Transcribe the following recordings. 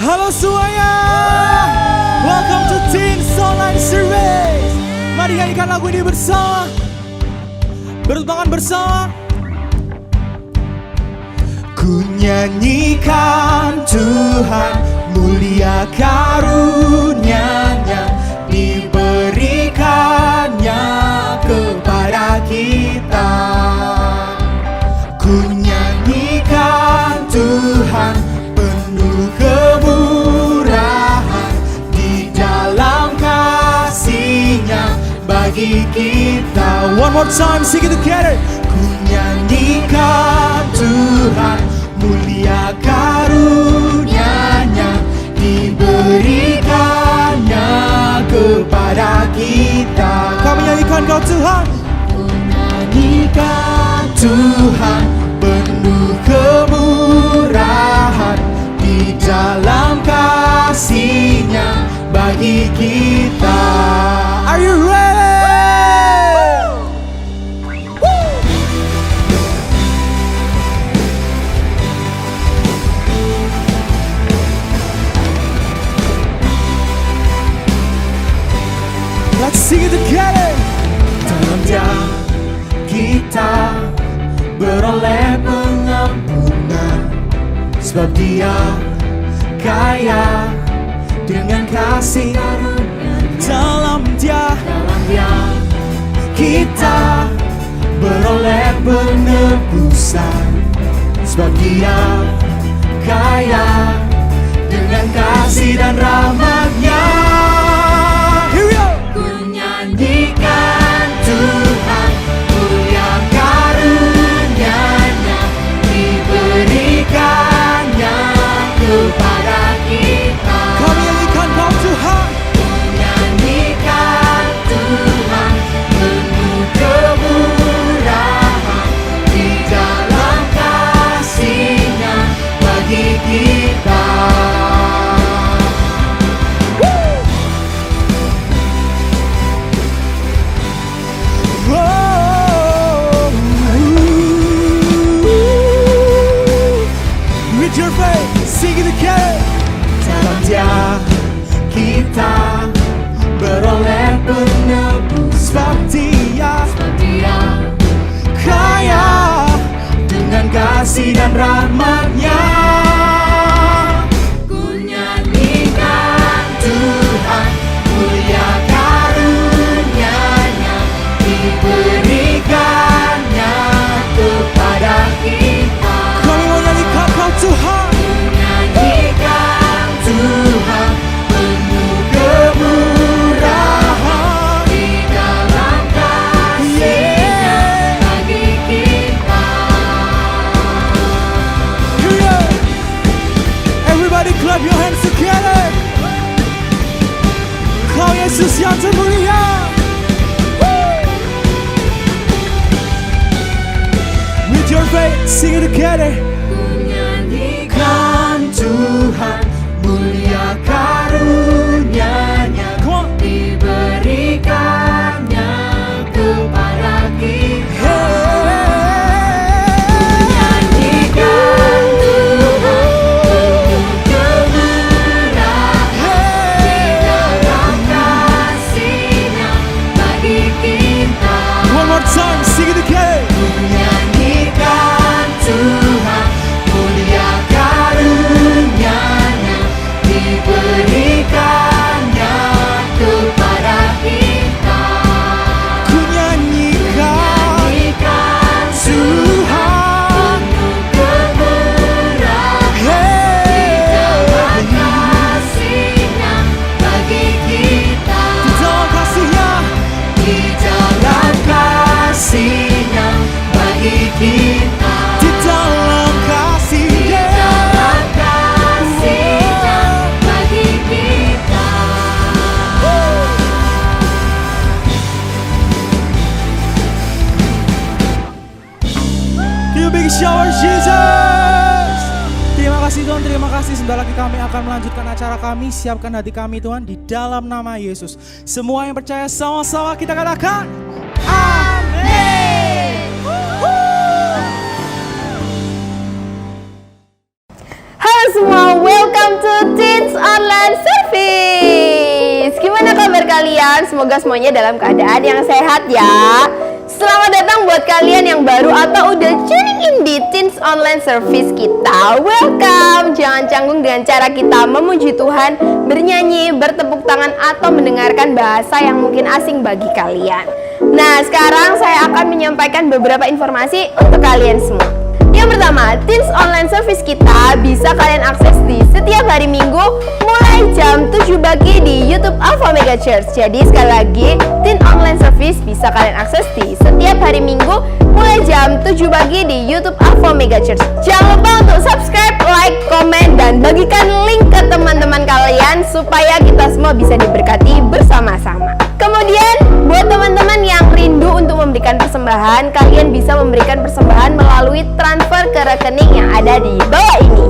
Halo semuanya, welcome to Teens Online Series. Mari nyanyikan lagu ini bersama, bertepuk tangan bersama. Ku nyanyikan Tuhan, mulia karunia-Nya, diberikannya kepada kita. Ku nyanyikan Tuhan, penuh kemurahan, di dalam kasih-Nya bagi kita. One more time, sing it together. Ku nyanyikan Tuhan, mulia karunia-Nya, diberikannya kepada kita. Kami nyanyikan Kau Tuhan. Ku nyanyikan Tuhan, penuh kemurahan, di dalam kasih-Nya bagi kita. Are you ready? Let's sing it together. Dalam Dia kita beroleh pengampunan, sebab Dia kaya dengan kasih karunia. Dalam Dia kita beroleh penebusan, sebab Dia kaya dengan kasih dan rahmat-Nya. Ku nyanyikan Tuhan, mulia karunia-Nya, diberikannya kepada kita. Kami nyanyikan Kau Tuhan. Ku nyanyikan Tuhan, penuh kemurahan, di dalam kasih-Nya bagi kita. Your faith, sing it together. Dalam Dia kita beroleh penebus, sebab Dia kaya dengan kasih dan rahmat-Nya. Ku nyanyikan Tuhan, mulia karunia-Nya, diberikannya kepada kita. Kami mau nyanyikan Kau Tuhan. Nyanyikan Tuhan, penuh kemurahan, di dalam kasih-Nya bagi kita. Everybody clap your hands together. Kau Yesus yang termulia. With your faith, sing it together. Tuhan, mulia karunia-Nya, diberikannya kepada kita. Nyanyikan Tuhan, penuh kemurahan, di dalam kasih-Nya bagi kita. One more time, sing it together. Nyanyikan Tuhan, mulia karunia-Nya, diberikannya kepada kita. Ku nyanyikan Tuhan, penuh kemurahan, di dalam kasih-Nya bagi kita. Di dalam kasih-Nya, di dalam kasih-Nya bagi kita. Di dalam kasih-Nya, bagi kita. Give a big shower Jesus. Terima kasih Tuhan, terima kasih. Sebentar lagi kami akan melanjutkan acara kami. Siapkan hati kami Tuhan, di dalam nama Yesus. Semua yang percaya sama-sama kita katakan amin. Halo semua, welcome to Teen semoga semuanya dalam keadaan yang sehat ya. Selamat datang buat kalian yang baru atau udah tuning in di Teens Online Service kita. Welcome. Jangan canggung dengan cara kita memuji Tuhan, bernyanyi, bertepuk tangan, atau mendengarkan bahasa yang mungkin asing bagi kalian. Nah, sekarang saya akan menyampaikan beberapa informasi untuk kalian semua. Yang pertama, Teens Online Service kita bisa kalian akses di setiap hari Minggu mulai jam 7 pagi di YouTube Alpha Mega Church. Jadi sekali lagi, Teens Online Service bisa kalian akses di setiap hari Minggu mulai jam 7 pagi di YouTube Alpha Mega Church. Jangan lupa untuk subscribe, like, komen, dan bagikan link ke teman-teman kalian supaya kita semua bisa diberkati bersama-sama. Kemudian, buat teman-teman yang rindu untuk memberikan persembahan, kalian bisa memberikan persembahan melalui transfer ke rekening yang ada di bawah ini.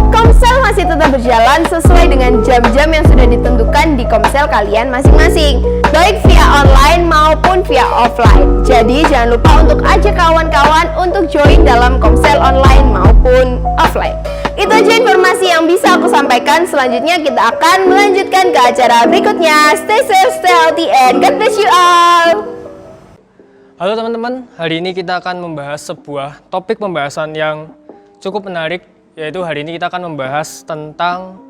Komsel masih tetap berjalan sesuai dengan jam-jam yang sudah ditentukan di komsel kalian masing-masing, baik via online maupun via offline. Jadi jangan lupa untuk ajak kawan-kawan untuk join dalam komsel online maupun offline. Itu aja informasi yang bisa aku sampaikan. Selanjutnya kita akan melanjutkan ke acara berikutnya. Stay safe, stay healthy, and God bless you all. Halo teman-teman, hari ini kita akan membahas sebuah topik pembahasan yang cukup menarik, yaitu hari ini kita akan membahas tentang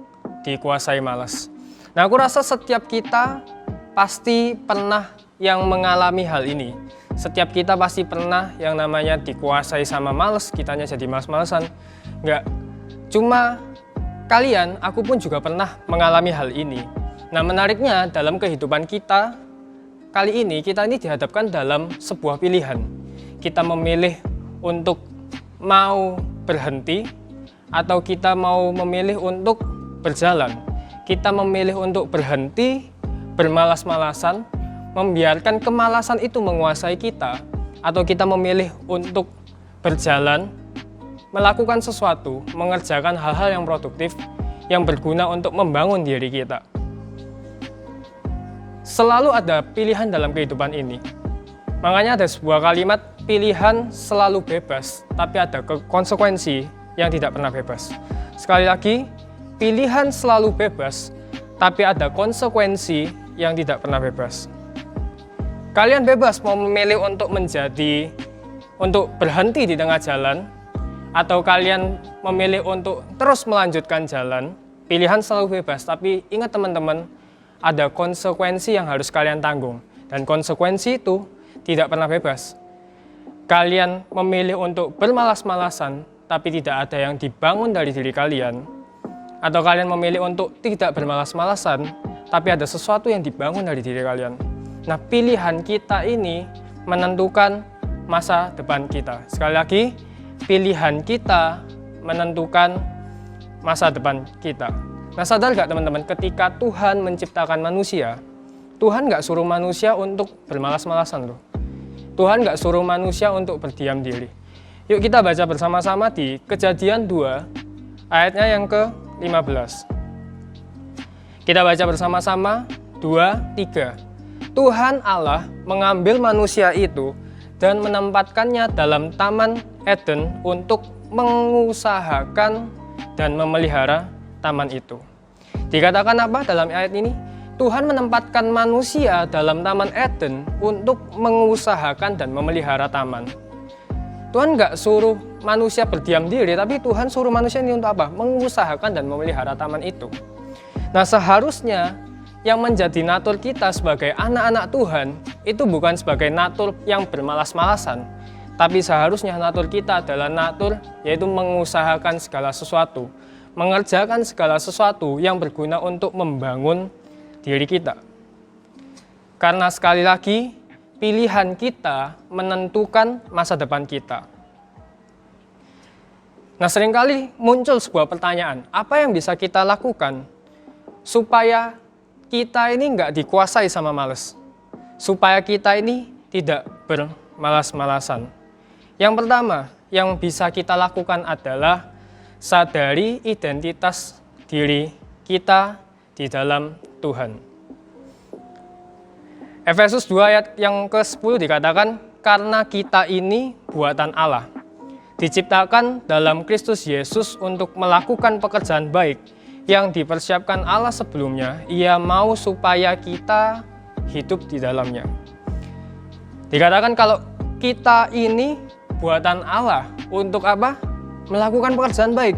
dikuasai malas. Nah, aku rasa setiap kita pasti pernah yang mengalami hal ini. Setiap kita pasti pernah yang namanya dikuasai sama malas, kitanya jadi malas-malasan. Enggak, cuma kalian, aku pun juga pernah mengalami hal ini. Nah, menariknya dalam kehidupan kita, kali ini kita ini dihadapkan dalam sebuah pilihan. Kita memilih untuk mau berhenti atau kita mau memilih untuk berjalan. Kita memilih untuk berhenti, bermalas-malasan, membiarkan kemalasan itu menguasai kita, atau kita memilih untuk berjalan, melakukan sesuatu, mengerjakan hal-hal yang produktif, yang berguna untuk membangun diri kita. Selalu ada pilihan dalam kehidupan ini. Makanya ada sebuah kalimat, pilihan selalu bebas, tapi ada konsekuensi yang tidak pernah bebas. Sekali lagi, pilihan selalu bebas, tapi ada konsekuensi yang tidak pernah bebas. Kalian bebas mau memilih untuk berhenti di tengah jalan, atau kalian memilih untuk terus melanjutkan jalan. Pilihan selalu bebas, tapi ingat teman-teman, ada konsekuensi yang harus kalian tanggung, dan konsekuensi itu tidak pernah bebas. Kalian memilih untuk bermalas-malasan, tapi tidak ada yang dibangun dari diri kalian, atau kalian memilih untuk tidak bermalas-malasan, tapi ada sesuatu yang dibangun dari diri kalian. Nah, pilihan kita ini menentukan masa depan kita. Sekali lagi, pilihan kita menentukan masa depan kita. Nah, sadar gak teman-teman, ketika Tuhan menciptakan manusia, Tuhan gak suruh manusia untuk bermalas-malasan loh. Tuhan gak suruh manusia untuk berdiam diri. Yuk kita baca bersama-sama di Kejadian 2, ayatnya yang ke-15. Kita baca bersama-sama, 2, 3. Tuhan Allah mengambil manusia itu dan menempatkannya dalam Taman Eden untuk mengusahakan dan memelihara taman itu. Dikatakan apa dalam ayat ini? Tuhan menempatkan manusia dalam Taman Eden untuk mengusahakan dan memelihara taman. Tuhan nggak suruh manusia berdiam diri, tapi Tuhan suruh manusia ini untuk apa? Mengusahakan dan memelihara taman itu. Nah, seharusnya yang menjadi natur kita sebagai anak-anak Tuhan itu bukan sebagai natur yang bermalas-malasan, tapi seharusnya natur kita adalah natur yaitu mengusahakan segala sesuatu, mengerjakan segala sesuatu yang berguna untuk membangun diri kita. Karena sekali lagi, pilihan kita menentukan masa depan kita. Nah, seringkali muncul sebuah pertanyaan, apa yang bisa kita lakukan supaya kita ini nggak dikuasai sama males, supaya kita ini tidak bermalas-malasan. Yang pertama yang bisa kita lakukan adalah sadari identitas diri kita di dalam Tuhan. Efesus 2 ayat yang ke-10 dikatakan, karena kita ini buatan Allah, diciptakan dalam Kristus Yesus untuk melakukan pekerjaan baik yang dipersiapkan Allah sebelumnya. Ia mau supaya kita hidup di dalamnya. Dikatakan kalau kita ini buatan Allah untuk apa? Melakukan pekerjaan baik.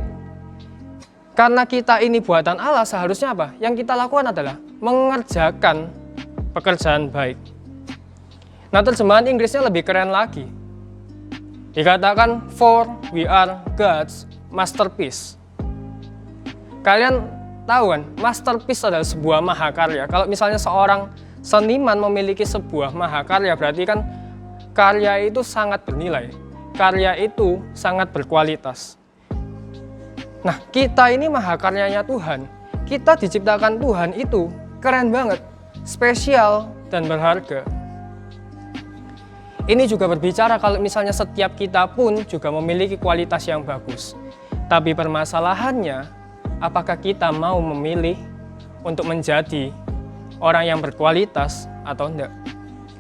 Karena kita ini buatan Allah, seharusnya apa? Yang kita lakukan adalah mengerjakan pekerjaan baik. Nah, terjemahan Inggrisnya lebih keren lagi. Dikatakan, for we are God's masterpiece. Kalian tahu kan, masterpiece adalah sebuah mahakarya. Kalau misalnya seorang seniman memiliki sebuah mahakarya, berarti kan karya itu sangat bernilai. Karya itu sangat berkualitas. Nah, kita ini mahakaryanya Tuhan. Kita diciptakan Tuhan itu keren banget, spesial dan berharga. Ini juga berbicara kalau misalnya setiap kita pun juga memiliki kualitas yang bagus. Tapi permasalahannya, apakah kita mau memilih untuk menjadi orang yang berkualitas atau enggak?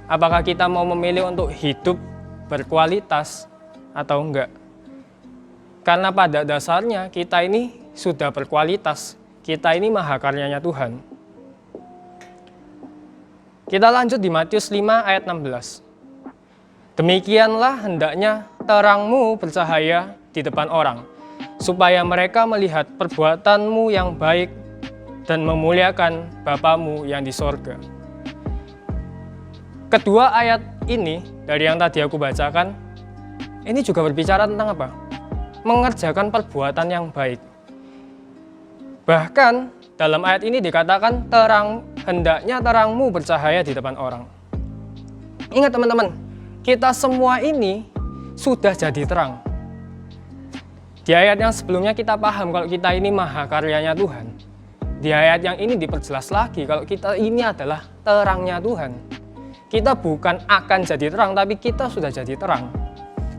Apakah kita mau memilih untuk hidup berkualitas atau enggak? Karena pada dasarnya kita ini sudah berkualitas. Kita ini mahakaryanya Tuhan. Kita lanjut di Matius 5 ayat 16. Demikianlah hendaknya terangmu bercahaya di depan orang, supaya mereka melihat perbuatanmu yang baik dan memuliakan Bapamu yang di sorga. Kedua ayat ini dari yang tadi aku bacakan, ini juga berbicara tentang apa? Mengerjakan perbuatan yang baik. Bahkan dalam ayat ini dikatakan hendaknya terangmu bercahaya di depan orang. Ingat teman-teman, kita semua ini sudah jadi terang. Di ayat yang sebelumnya kita paham kalau kita ini mahakaryanya Tuhan. Di ayat yang ini diperjelas lagi kalau kita ini adalah terangnya Tuhan. Kita bukan akan jadi terang, tapi kita sudah jadi terang.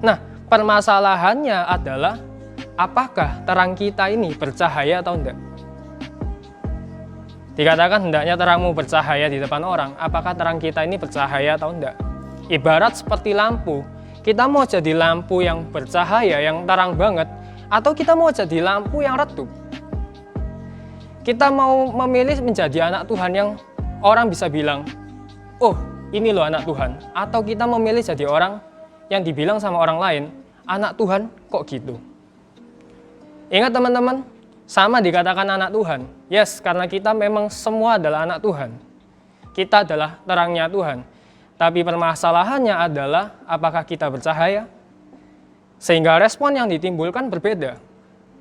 Nah, permasalahannya adalah apakah terang kita ini bercahaya atau enggak? Dikatakan hendaknya terangmu bercahaya di depan orang. Apakah terang kita ini bercahaya atau enggak? Ibarat seperti lampu. Kita mau jadi lampu yang bercahaya, yang terang banget, atau kita mau jadi lampu yang redup? Kita mau memilih menjadi anak Tuhan yang orang bisa bilang, oh ini loh anak Tuhan. Atau kita memilih jadi orang yang dibilang sama orang lain, anak Tuhan kok gitu. Ingat teman-teman, sama dikatakan anak Tuhan. Yes, karena kita memang semua adalah anak Tuhan. Kita adalah terangnya Tuhan. Tapi permasalahannya adalah apakah kita bercahaya? Sehingga respon yang ditimbulkan berbeda.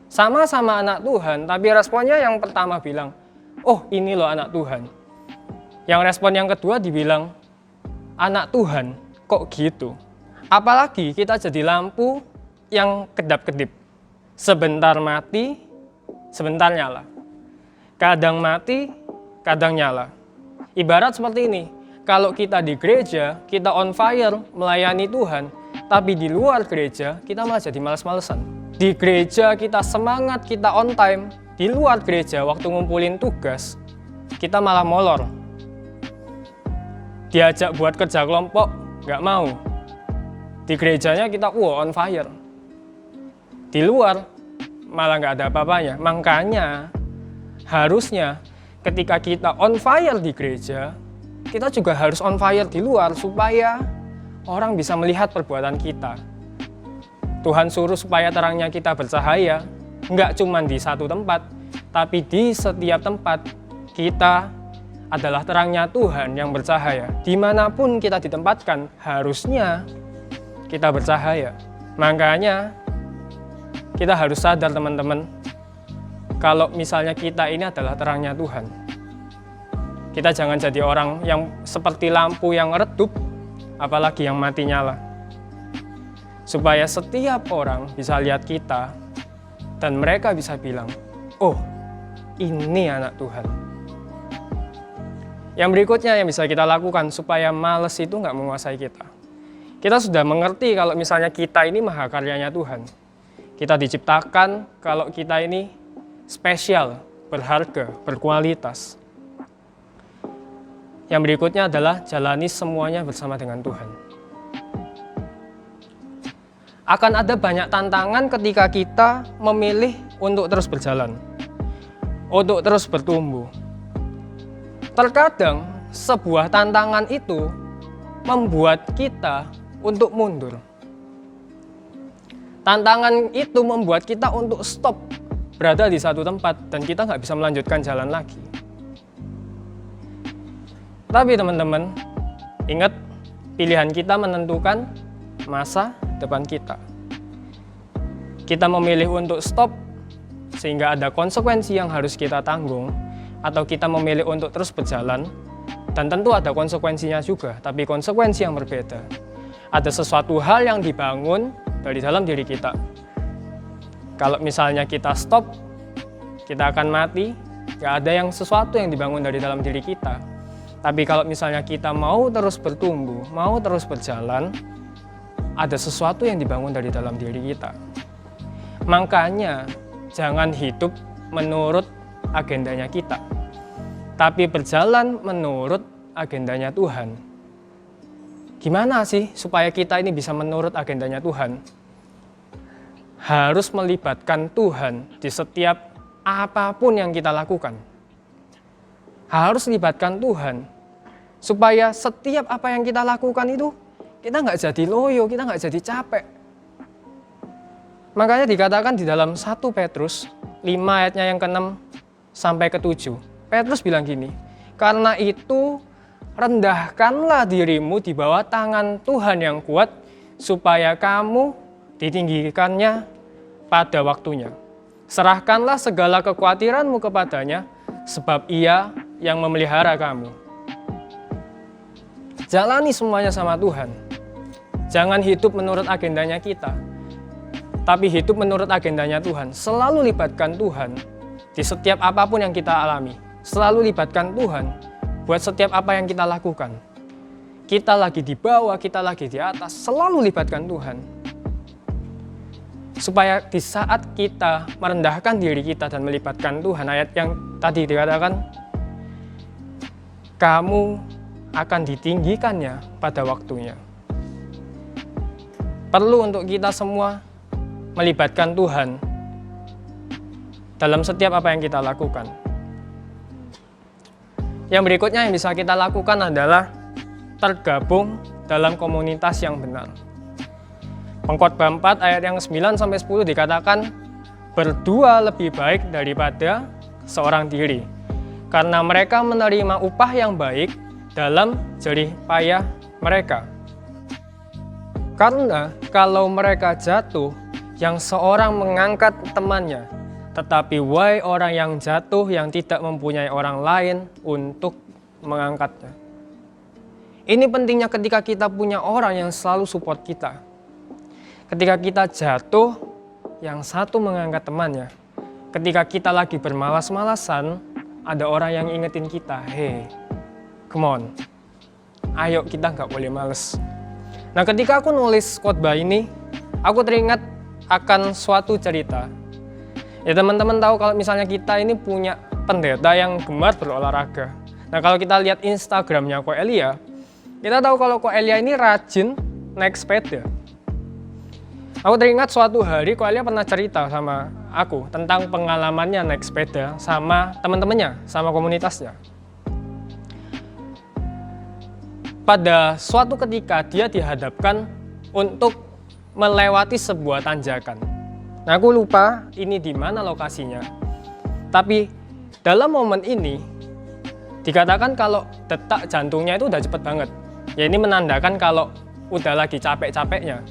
Sama-sama anak Tuhan, tapi responnya yang pertama bilang, oh ini loh anak Tuhan. Yang respon yang kedua dibilang, anak Tuhan kok gitu. Apalagi kita jadi lampu yang kedap-kedip. Sebentar mati, sebentar nyala. Kadang mati, kadang nyala. Ibarat seperti ini, kalau kita di gereja, kita on fire melayani Tuhan, tapi di luar gereja, kita malah jadi malas-malesan. Di gereja kita semangat, kita on time. Di luar gereja, waktu ngumpulin tugas, kita malah molor. Diajak buat kerja kelompok, nggak mau. Di gerejanya kita on fire. Di luar malah nggak ada apa-apanya. Makanya harusnya ketika kita on fire di gereja, kita juga harus on fire di luar supaya orang bisa melihat perbuatan kita. Tuhan suruh supaya terangnya kita bercahaya, nggak cuma di satu tempat, tapi di setiap tempat kita adalah terangnya Tuhan yang bercahaya. Dimanapun kita ditempatkan, harusnya kita bercahaya. Makanya kita harus sadar teman-teman, kalau misalnya kita ini adalah terangnya Tuhan. Kita jangan jadi orang yang seperti lampu yang redup, apalagi yang mati nyala. Supaya setiap orang bisa lihat kita, dan mereka bisa bilang, oh ini anak Tuhan. Yang berikutnya yang bisa kita lakukan supaya males itu nggak menguasai kita. Kita sudah mengerti kalau misalnya kita ini mahakaryanya Tuhan. Kita diciptakan kalau kita ini spesial, berharga, berkualitas. Yang berikutnya adalah jalani semuanya bersama dengan Tuhan. Akan ada banyak tantangan ketika kita memilih untuk terus berjalan. untuk terus bertumbuh. Terkadang sebuah tantangan itu membuat kita untuk mundur. Tantangan itu membuat kita untuk stop berada di satu tempat dan kita nggak bisa melanjutkan jalan lagi. Tapi teman-teman, ingat, pilihan kita menentukan masa depan kita. Kita memilih untuk stop sehingga ada konsekuensi yang harus kita tanggung, atau kita memilih untuk terus berjalan dan tentu ada konsekuensinya juga, tapi konsekuensi yang berbeda. Ada sesuatu hal yang dibangun dari dalam diri kita. Kalau misalnya kita stop, kita akan mati, gak ada yang sesuatu yang dibangun dari dalam diri kita. Tapi kalau misalnya kita mau terus bertumbuh, mau terus berjalan, ada sesuatu yang dibangun dari dalam diri kita. Makanya jangan hidup menurut agendanya kita, tapi berjalan menurut agendanya Tuhan. Gimana sih supaya kita ini bisa menurut agendanya Tuhan? Harus melibatkan Tuhan di setiap apapun yang kita lakukan. Harus libatkan Tuhan supaya setiap apa yang kita lakukan itu kita nggak jadi loyo, kita nggak jadi capek. Makanya dikatakan di dalam 1 Petrus 5 ayatnya yang ke-6 sampai ke-7. Petrus bilang gini, karena itu rendahkanlah dirimu di bawah tangan Tuhan yang kuat, supaya kamu ditinggikannya pada waktunya. Serahkanlah segala kekhawatiranmu kepadanya, sebab Ia yang memelihara kamu. Jalani semuanya sama Tuhan. Jangan hidup menurut agendanya kita, tapi hidup menurut agendanya Tuhan. Selalu libatkan Tuhan di setiap apapun yang kita alami. Selalu libatkan Tuhan buat setiap apa yang kita lakukan. Kita lagi di bawah, kita lagi di atas, selalu libatkan Tuhan. Supaya di saat kita merendahkan diri kita dan melibatkan Tuhan, ayat yang tadi dikatakan, kamu akan ditinggikannya pada waktunya. Perlu untuk kita semua melibatkan Tuhan dalam setiap apa yang kita lakukan. Yang berikutnya yang bisa kita lakukan adalah tergabung dalam komunitas yang benar. Pengkhotbah 4 ayat yang 9 sampai 10 dikatakan, berdua lebih baik daripada seorang diri, karena mereka menerima upah yang baik dalam jerih payah mereka. Karena kalau mereka jatuh, yang seorang mengangkat temannya, tetapi wahai orang yang jatuh yang tidak mempunyai orang lain untuk mengangkatnya. Ini pentingnya ketika kita punya orang yang selalu support kita. Ketika kita jatuh, yang satu mengangkat temannya. Ketika kita lagi bermalas-malasan, ada orang yang ingetin kita, hey, come on, ayo kita nggak boleh males. Nah, ketika aku nulis khotbah ini, aku teringat akan suatu cerita. Ya teman-teman tahu kalau misalnya kita ini punya pendeta yang gemar berolahraga. Nah kalau kita lihat Instagramnya Ko Elia, kita tahu kalau Ko Elia ini rajin naik sepeda. Aku teringat suatu hari Ko Elia pernah cerita sama aku tentang pengalamannya naik sepeda sama teman-temannya, sama komunitasnya. Pada suatu ketika dia dihadapkan untuk melewati sebuah tanjakan. Nah, aku lupa ini di mana lokasinya. Tapi dalam momen ini dikatakan kalau detak jantungnya itu udah cepet banget. Ya ini menandakan kalau udah lagi capek-capeknya.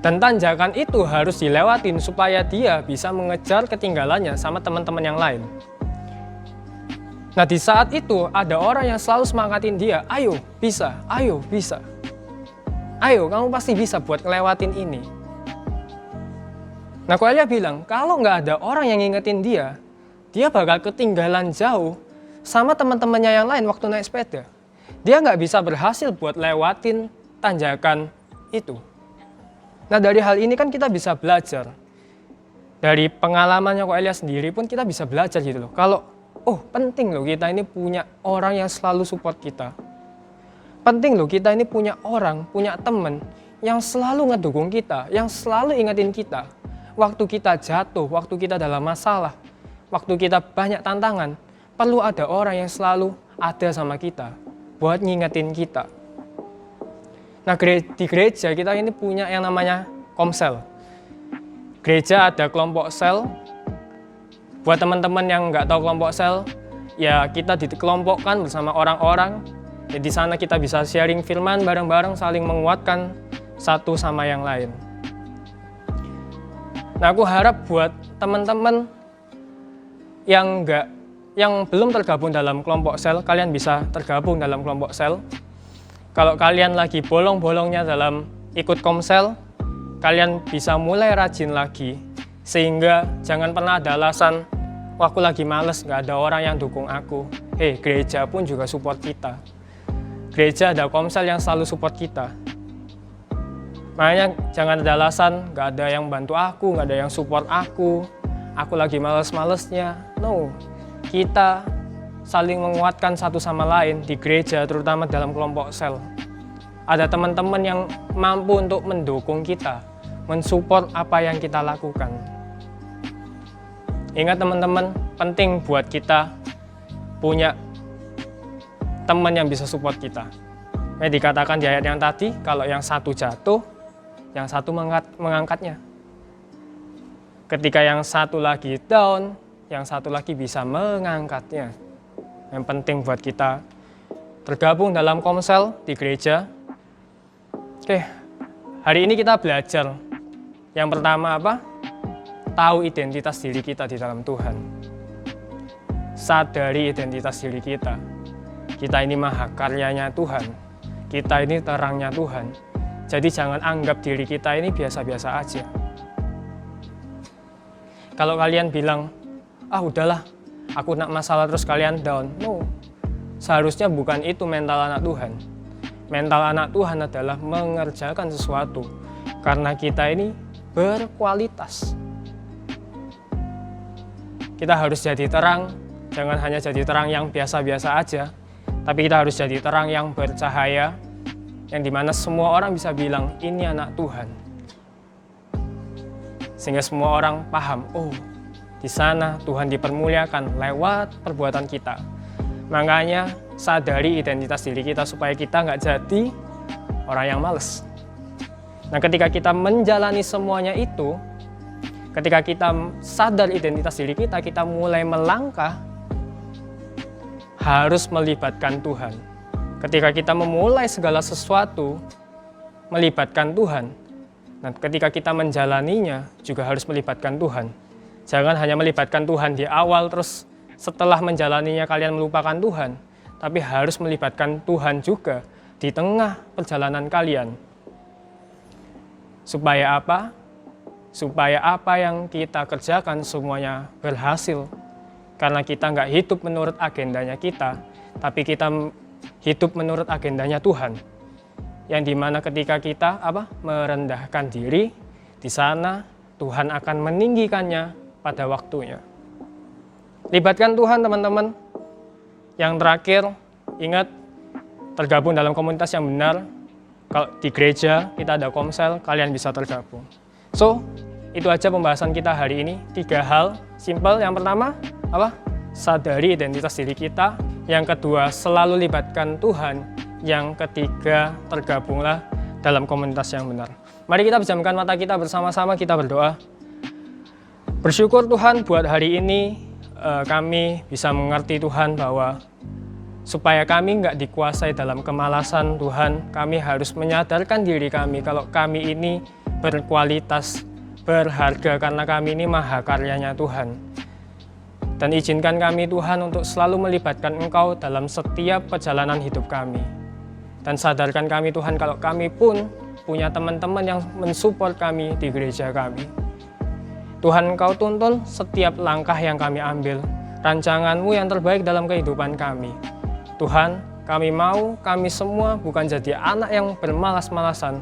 Dan tanjakan itu harus dilewatin supaya dia bisa mengejar ketinggalannya sama teman-teman yang lain. Nah, di saat itu ada orang yang selalu semangatin dia, ayo, bisa, ayo, bisa. Ayo, kamu pasti bisa buat ngelewatin ini. Nah, Ko Elia bilang, kalau nggak ada orang yang ngingetin dia, dia bakal ketinggalan jauh sama teman-temannya yang lain waktu naik sepeda. Dia nggak bisa berhasil buat lewatin tanjakan itu. Nah, dari hal ini kan kita bisa belajar. Dari pengalamannya Ko Elia sendiri pun kita bisa belajar gitu loh. Kalau, penting loh kita ini punya orang yang selalu support kita. Penting loh kita ini punya orang, punya teman yang selalu ngedukung kita, yang selalu ingetin kita. Waktu kita jatuh, waktu kita dalam masalah, waktu kita banyak tantangan, perlu ada orang yang selalu ada sama kita buat ngingetin kita. Nah, di gereja kita ini punya yang namanya komsel. Gereja ada kelompok sel. Buat teman-teman yang nggak tahu kelompok sel, ya kita dikelompokkan bersama orang-orang. Ya, di sana kita bisa sharing firman bareng-bareng, saling menguatkan satu sama yang lain. Nah, aku harap buat teman-teman yang belum tergabung dalam kelompok sel, kalian bisa tergabung dalam kelompok sel. Kalau kalian lagi bolong-bolongnya dalam ikut komsel, kalian bisa mulai rajin lagi, sehingga jangan pernah ada alasan, wah aku lagi males, nggak ada orang yang dukung aku. Gereja pun juga support kita. Gereja ada komsel yang selalu support kita. Makanya jangan ada alasan, nggak ada yang bantu aku, nggak ada yang support aku lagi males-malesnya. No, kita saling menguatkan satu sama lain di gereja, terutama dalam kelompok sel. Ada teman-teman yang mampu untuk mendukung kita, mensupport apa yang kita lakukan. Ingat teman-teman, penting buat kita punya teman yang bisa support kita. Dikatakan di ayat yang tadi, kalau yang satu jatuh, yang satu mengangkatnya. Ketika yang satu lagi down, yang satu lagi bisa mengangkatnya. Yang penting buat kita tergabung dalam komsel di gereja. Oke, hari ini kita belajar. Yang pertama apa? Tahu identitas diri kita di dalam Tuhan. Sadari identitas diri kita. Kita ini maha karyanya Tuhan. Kita ini terangnya Tuhan. Jadi jangan anggap diri kita ini biasa-biasa aja. Kalau kalian bilang, udahlah, aku nak masalah terus kalian down. No, seharusnya bukan itu mental anak Tuhan. Mental anak Tuhan adalah mengerjakan sesuatu. Karena kita ini berkualitas. Kita harus jadi terang, jangan hanya jadi terang yang biasa-biasa aja. Tapi kita harus jadi terang yang bercahaya, yang dimana semua orang bisa bilang, ini anak Tuhan. Sehingga semua orang paham, di sana Tuhan dipermuliakan lewat perbuatan kita. Makanya sadari identitas diri kita supaya kita nggak jadi orang yang males. Nah, ketika kita menjalani semuanya itu, ketika kita sadar identitas diri kita mulai melangkah, harus melibatkan Tuhan. Ketika kita memulai segala sesuatu, melibatkan Tuhan. Nah, ketika kita menjalaninya, juga harus melibatkan Tuhan. Jangan hanya melibatkan Tuhan di awal, terus setelah menjalaninya kalian melupakan Tuhan. Tapi harus melibatkan Tuhan juga di tengah perjalanan kalian. Supaya apa? Supaya apa yang kita kerjakan semuanya berhasil. Karena kita nggak hidup menurut agendanya kita, tapi kita hidup menurut agendanya Tuhan. Yang dimana ketika kita merendahkan diri, di sana Tuhan akan meninggikannya pada waktunya. Libatkan Tuhan, teman-teman. Yang terakhir, ingat tergabung dalam komunitas yang benar. Kalau di gereja kita ada komsel, kalian bisa tergabung. So, itu aja pembahasan kita hari ini. 3 hal simple. Yang pertama, sadari identitas diri kita. Yang kedua, selalu libatkan Tuhan. Yang ketiga, tergabunglah dalam komunitas yang benar. Mari kita pejamkan mata kita bersama-sama, kita berdoa. Bersyukur Tuhan buat hari ini kami bisa mengerti Tuhan bahwa supaya kami nggak dikuasai dalam kemalasan Tuhan, kami harus menyadarkan diri kami kalau kami ini berkualitas, berharga karena kami ini maha karyanya Tuhan. Dan izinkan kami Tuhan untuk selalu melibatkan Engkau dalam setiap perjalanan hidup kami. Dan sadarkan kami Tuhan kalau kami pun punya teman-teman yang mensupport kami di gereja kami. Tuhan, Engkau tuntun setiap langkah yang kami ambil, rancangan-Mu yang terbaik dalam kehidupan kami. Tuhan, kami semua bukan jadi anak yang bermalas-malasan,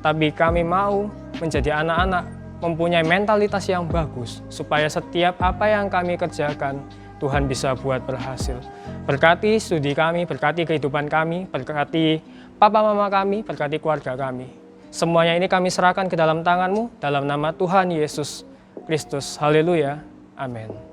tapi kami mau menjadi anak-anak mempunyai mentalitas yang bagus, supaya setiap apa yang kami kerjakan, Tuhan bisa buat berhasil. Berkati studi kami, berkati kehidupan kami, berkati papa mama kami, berkati keluarga kami. Semuanya ini kami serahkan ke dalam tangan-Mu, dalam nama Tuhan Yesus Kristus. Haleluya. Amin.